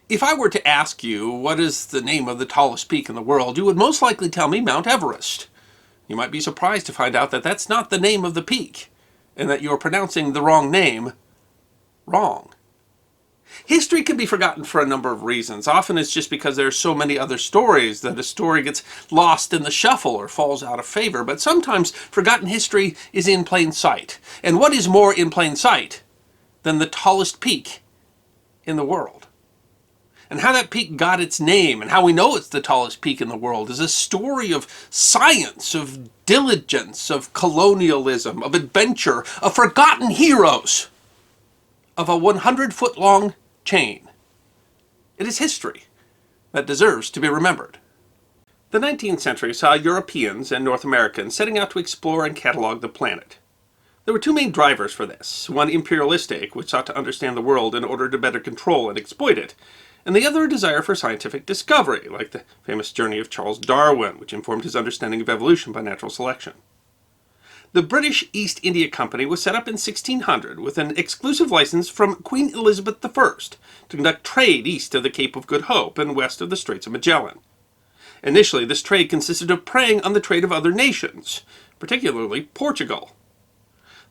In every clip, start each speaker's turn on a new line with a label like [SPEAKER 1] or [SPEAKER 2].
[SPEAKER 1] If I were to ask you what is the name of the tallest peak in the world, you would most likely tell me Mount Everest. You might be surprised to find out that that's not the name of the peak, and that you're pronouncing the wrong name wrong. History can be forgotten for a number of reasons. Often it's just because there are so many other stories that a story gets lost in the shuffle or falls out of favor. But sometimes forgotten history is in plain sight. And what is more in plain sight than the tallest peak in the world? And how that peak got its name and how we know it's the tallest peak in the world is a story of science, of diligence, of colonialism, of adventure, of forgotten heroes, of a 100-foot-long chain. It is history that deserves to be remembered. The 19th century saw Europeans and North Americans setting out to explore and catalog the planet. There were two main drivers for this, one imperialistic, which sought to understand the world in order to better control and exploit it, and the other a desire for scientific discovery, like the famous journey of Charles Darwin, which informed his understanding of evolution by natural selection. The British East India Company was set up in 1600 with an exclusive license from Queen Elizabeth I to conduct trade east of the Cape of Good Hope and west of the Straits of Magellan. Initially, this trade consisted of preying on the trade of other nations, particularly Portugal.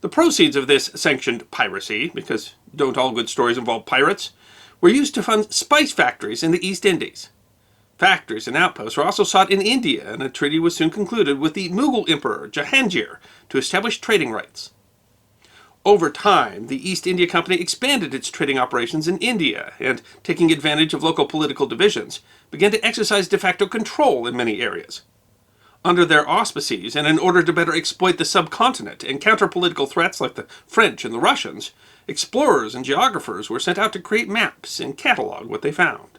[SPEAKER 1] The proceeds of this sanctioned piracy, because don't all good stories involve pirates, were used to fund spice factories in the East Indies. Factories and outposts were also sought in India, and a treaty was soon concluded with the Mughal Emperor Jahangir to establish trading rights. Over time, the East India Company expanded its trading operations in India, and, taking advantage of local political divisions, began to exercise de facto control in many areas. Under their auspices, and in order to better exploit the subcontinent and counter political threats like the French and the Russians, explorers and geographers were sent out to create maps and catalog what they found.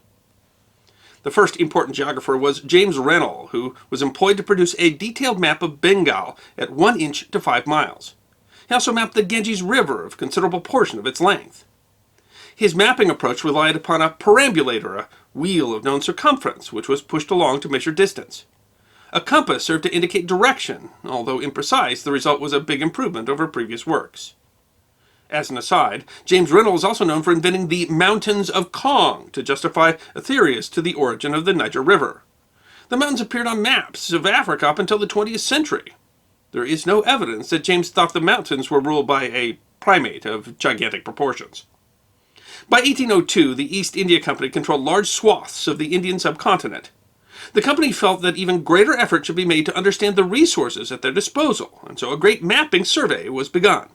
[SPEAKER 1] The first important geographer was James Rennell, who was employed to produce a detailed map of Bengal at 1 inch to 5 miles. He also mapped the Ganges River of considerable portion of its length. His mapping approach relied upon a perambulator, a wheel of known circumference, which was pushed along to measure distance. A compass served to indicate direction. Although imprecise, the result was a big improvement over previous works. As an aside, James Rennell is also known for inventing the Mountains of Kong to justify a theory as to the origin of the Niger River. The mountains appeared on maps of Africa up until the 20th century. There is no evidence that James thought the mountains were ruled by a primate of gigantic proportions. By 1802, the East India Company controlled large swaths of the Indian Subcontinent. The company felt that even greater effort should be made to understand the resources at their disposal, and so a great mapping survey was begun.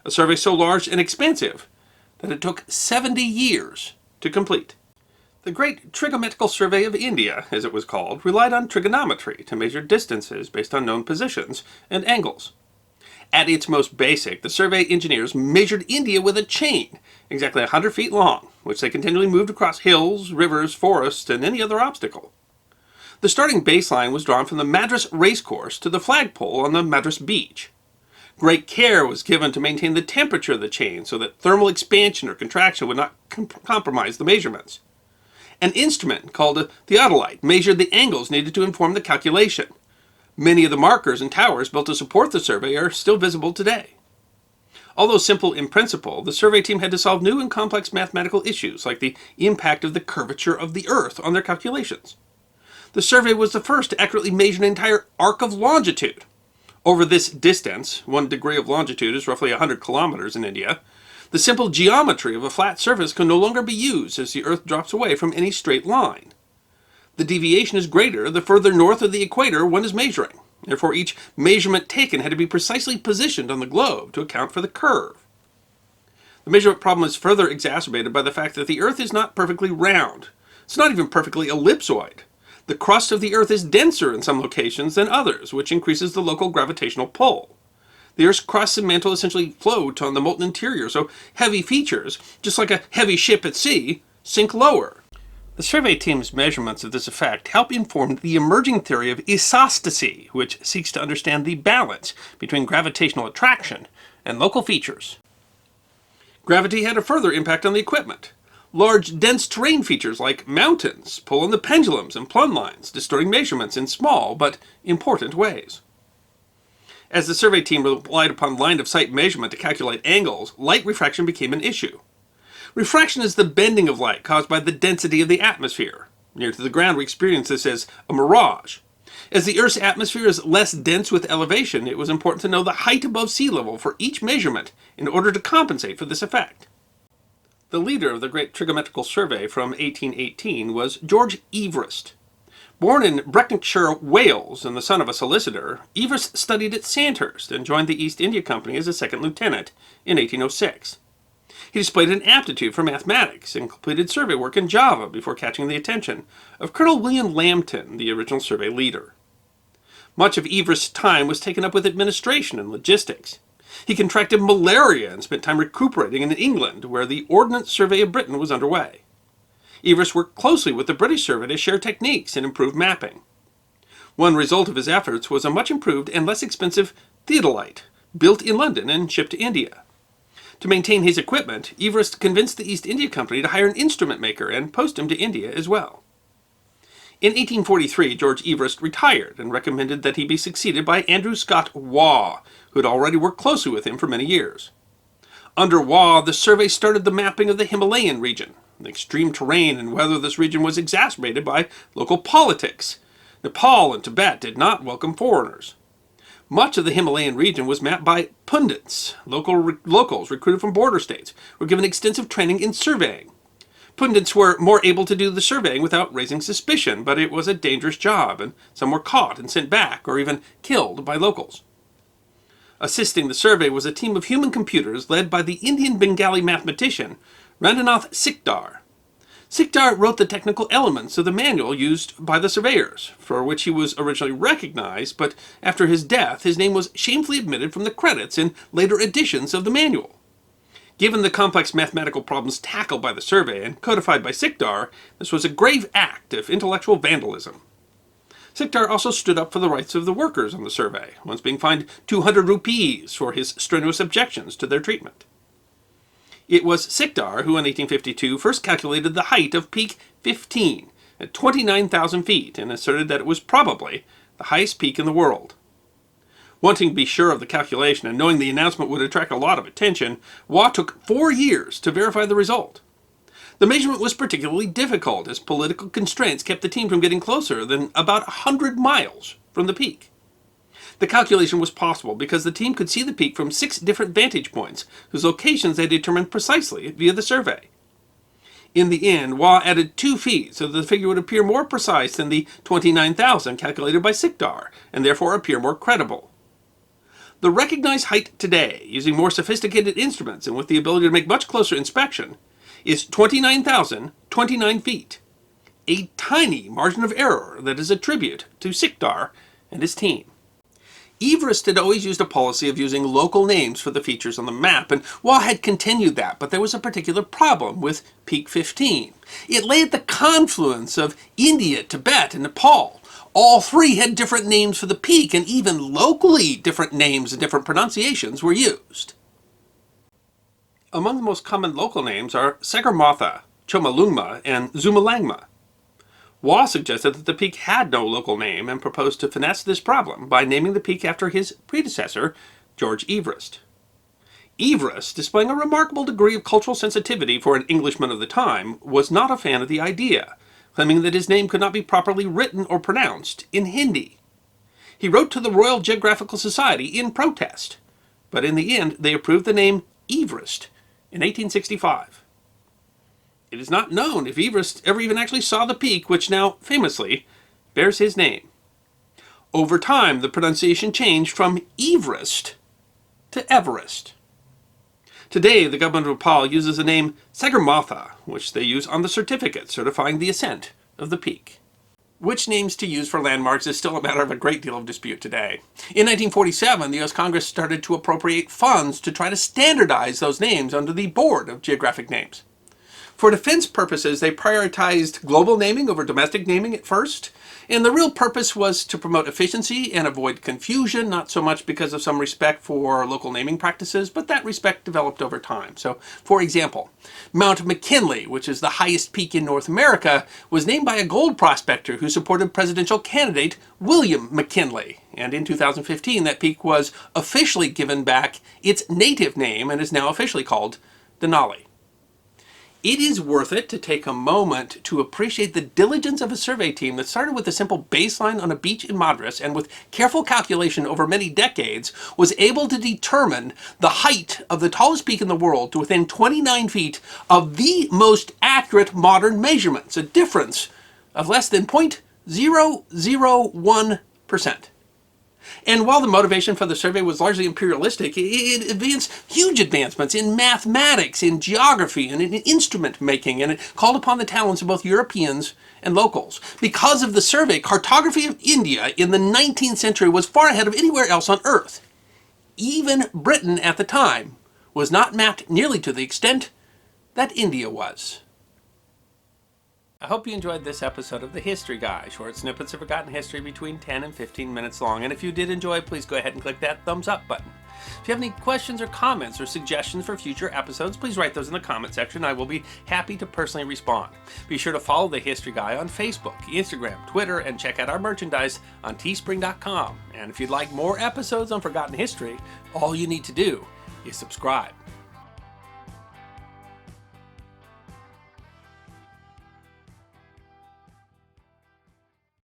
[SPEAKER 1] A survey so large and expansive that it took 70 years to complete. The Great Trigonometrical Survey of India, as it was called, relied on trigonometry to measure distances based on known positions and angles. At its most basic, the survey engineers measured India with a chain, exactly 100 feet long, which they continually moved across hills, rivers, forests, and any other obstacle. The starting baseline was drawn from the Madras racecourse to the flagpole on the Madras beach. Great care was given to maintain the temperature of the chain so that thermal expansion or contraction would not compromise the measurements. An instrument called a theodolite measured the angles needed to inform the calculation. Many of the markers and towers built to support the survey are still visible today. Although simple in principle, the survey team had to solve new and complex mathematical issues like the impact of the curvature of the Earth on their calculations. The survey was the first to accurately measure an entire arc of longitude. Over this distance, 1 degree of longitude is roughly 100 kilometers in India, the simple geometry of a flat surface can no longer be used as the Earth drops away from any straight line. The deviation is greater the further north of the equator one is measuring. Therefore, each measurement taken had to be precisely positioned on the globe to account for the curve. The measurement problem is further exacerbated by the fact that the Earth is not perfectly round. It's not even perfectly ellipsoid. The crust of the Earth is denser in some locations than others, which increases the local gravitational pull. The Earth's crust and mantle essentially float on the molten interior, so heavy features, just like a heavy ship at sea, sink lower. The survey team's measurements of this effect help inform the emerging theory of isostasy, which seeks to understand the balance between gravitational attraction and local features. Gravity had a further impact on the equipment. Large, dense terrain features like mountains pull on the pendulums and plumb lines, distorting measurements in small but important ways. As the survey team relied upon line-of-sight measurement to calculate angles, light refraction became an issue. Refraction is the bending of light caused by the density of the atmosphere. Near to the ground, we experience this as a mirage. As the Earth's atmosphere is less dense with elevation, it was important to know the height above sea level for each measurement in order to compensate for this effect. The leader of the Great Trigonometrical Survey from 1818 was George Everest. Born in Brecknockshire, Wales, and the son of a solicitor, Everest studied at Sandhurst and joined the East India Company as a second lieutenant in 1806. He displayed an aptitude for mathematics and completed survey work in Java before catching the attention of Colonel William Lambton, the original survey leader. Much of Everest's time was taken up with administration and logistics. He contracted malaria and spent time recuperating in England, where the Ordnance Survey of Britain was underway. Everest worked closely with the British Survey to share techniques and improve mapping. One result of his efforts was a much improved and less expensive theodolite, built in London and shipped to India. To maintain his equipment, Everest convinced the East India Company to hire an instrument maker and post him to India as well. In 1843, George Everest retired and recommended that he be succeeded by Andrew Scott Waugh, who had already worked closely with him for many years. Under Waugh, the survey started the mapping of the Himalayan region. The extreme terrain and weather of this region was exacerbated by local politics. Nepal and Tibet did not welcome foreigners. Much of the Himalayan region was mapped by pundits. Locals recruited from border states were given extensive training in surveying. Pundits were more able to do the surveying without raising suspicion, but it was a dangerous job, and some were caught and sent back or even killed by locals. Assisting the survey was a team of human computers led by the Indian Bengali mathematician Ranjanath Sikdar. Sikdar wrote the technical elements of the manual used by the surveyors, for which he was originally recognized, but after his death, his name was shamefully omitted from the credits in later editions of the manual. Given the complex mathematical problems tackled by the survey and codified by Sikdar, this was a grave act of intellectual vandalism. Sikdar also stood up for the rights of the workers on the survey, once being fined 200 rupees for his strenuous objections to their treatment. It was Sikdar who in 1852 first calculated the height of Peak 15 at 29,000 feet and asserted that it was probably the highest peak in the world. Wanting to be sure of the calculation and knowing the announcement would attract a lot of attention, Waugh took 4 years to verify the result. The measurement was particularly difficult as political constraints kept the team from getting closer than about 100 miles from the peak. The calculation was possible because the team could see the peak from 6 different vantage points, whose locations they determined precisely via the survey. In the end, Waugh added 2 feet so that the figure would appear more precise than the 29,000 calculated by Sikdar, and therefore appear more credible. The recognized height today, using more sophisticated instruments and with the ability to make much closer inspection, is 29,029 feet, a tiny margin of error that is a tribute to Sikdar and his team. Everest had always used a policy of using local names for the features on the map, and Waugh had continued that, but there was a particular problem with Peak 15. It lay at the confluence of India, Tibet, and Nepal. All 3 had different names for the peak, and even locally different names and different pronunciations were used. Among the most common local names are Sagarmatha, Chomolungma, and Zumalangma. Waugh suggested that the peak had no local name and proposed to finesse this problem by naming the peak after his predecessor, George Everest. Everest, displaying a remarkable degree of cultural sensitivity for an Englishman of the time, was not a fan of the idea, claiming that his name could not be properly written or pronounced in Hindi. He wrote to the Royal Geographical Society in protest, but in the end they approved the name Everest in 1865. It is not known if Everest ever even actually saw the peak, which now, famously, bears his name. Over time, the pronunciation changed from Everest to Everest. Today, the government of Nepal uses the name Sagarmatha, which they use on the certificate certifying the ascent of the peak. Which names to use for landmarks is still a matter of a great deal of dispute today. In 1947, the U.S. Congress started to appropriate funds to try to standardize those names under the Board of Geographic Names. For defense purposes, they prioritized global naming over domestic naming at first, and the real purpose was to promote efficiency and avoid confusion, not so much because of some respect for local naming practices, but that respect developed over time. So, for example, Mount McKinley, which is the highest peak in North America, was named by a gold prospector who supported presidential candidate William McKinley, and in 2015 that peak was officially given back its native name and is now officially called Denali. It is worth it to take a moment to appreciate the diligence of a survey team that started with a simple baseline on a beach in Madras and with careful calculation over many decades was able to determine the height of the tallest peak in the world to within 29 feet of the most accurate modern measurements, a difference of less than 0.001%. And while the motivation for the survey was largely imperialistic, it advanced huge advancements in mathematics, in geography, and in instrument making, and it called upon the talents of both Europeans and locals. Because of the survey, cartography of India in the 19th century was far ahead of anywhere else on Earth. Even Britain at the time was not mapped nearly to the extent that India was. I hope you enjoyed this episode of The History Guy, short snippets of forgotten history between 10 and 15 minutes long. And if you did enjoy, please go ahead and click that thumbs up button. If you have any questions or comments or suggestions for future episodes, please write those in the comment section. I will be happy to personally respond. Be sure to follow The History Guy on Facebook, Instagram, Twitter, and check out our merchandise on teespring.com. And if you'd like more episodes on forgotten history, all you need to do is subscribe.